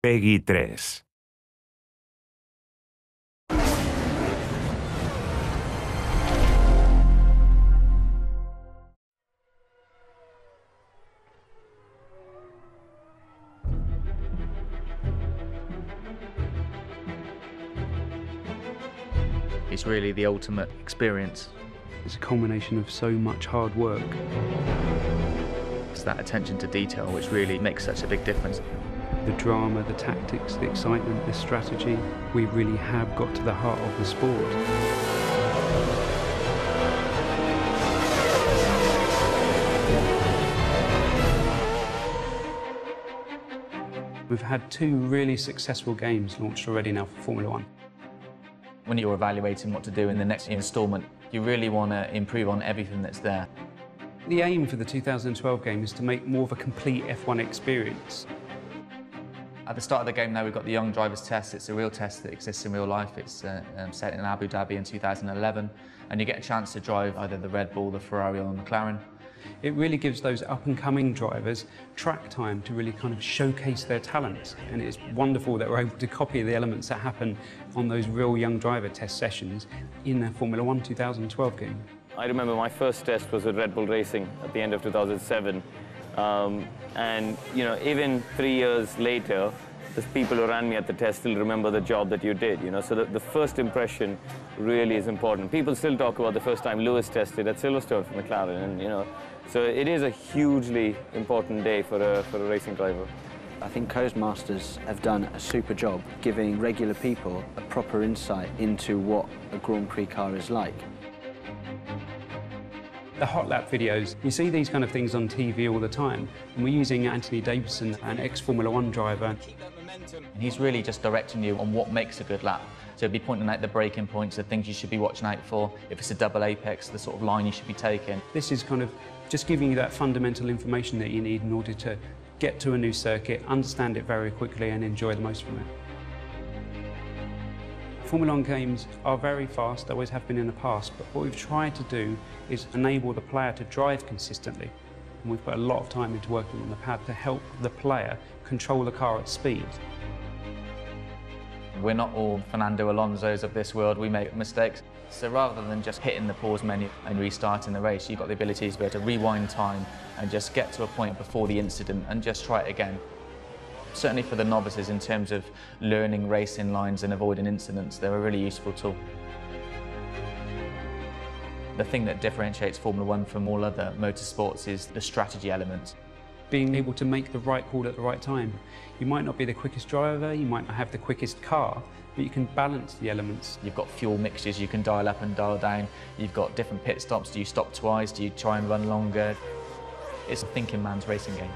Peggy 3. It's really the ultimate experience. It's a culmination of so much hard work. It's that attention to detail which really makes such a big difference. The drama, the tactics, the excitement, the strategy, we really have got to the heart of the sport. We've had 2 really successful games launched already now for Formula 1. When you're evaluating what to do in the next instalment, you really want to improve on everything that's there. The aim for the 2012 game is to make more of a complete F1 experience. At the start of the game now, we've got the Young Drivers Test. It's a real test that exists in real life. It's set in Abu Dhabi in 2011, and you get a chance to drive either the Red Bull, the Ferrari or the McLaren. It really gives those up-and-coming drivers track time to really kind of showcase their talents, and it's wonderful that we're able to copy the elements that happen on those real young driver test sessions in the Formula 1 2012 game. I remember my first test was with Red Bull Racing at the end of 2007, and you know, even 3 years later, the people who ran me at the test still remember the job that you did, you know, so the first impression really is important. People still talk about the first time Lewis tested at Silverstone for McLaren, and you know, so it is a hugely important day for a racing driver. I think Codemasters have done a super job giving regular people a proper insight into what a Grand Prix car is like. The hot lap videos, you see these kind of things on TV all the time, and we're using Anthony Davidson, an ex-Formula 1 driver. And he's really just directing you on what makes a good lap. So he'll be pointing out the braking points, the things you should be watching out for. If it's a double apex, the sort of line you should be taking. This is kind of just giving you that fundamental information that you need in order to get to a new circuit, understand it very quickly and enjoy the most from it. Formula 1 games are very fast, always have been in the past, but what we've tried to do is enable the player to drive consistently. And we've put a lot of time into working on the pad to help the player control the car at speed. We're not all Fernando Alonso's of this world, we make mistakes. So rather than just hitting the pause menu and restarting the race, you've got the ability to be able to rewind time and just get to a point before the incident and just try it again. Certainly for the novices, in terms of learning racing lines and avoiding incidents, they're a really useful tool. The thing that differentiates Formula 1 from all other motorsports is the strategy element. Being able to make the right call at the right time. You might not be the quickest driver, you might not have the quickest car, but you can balance the elements. You've got fuel mixtures you can dial up and dial down. You've got different pit stops. Do you stop twice? Do you try and run longer? It's a thinking man's racing game.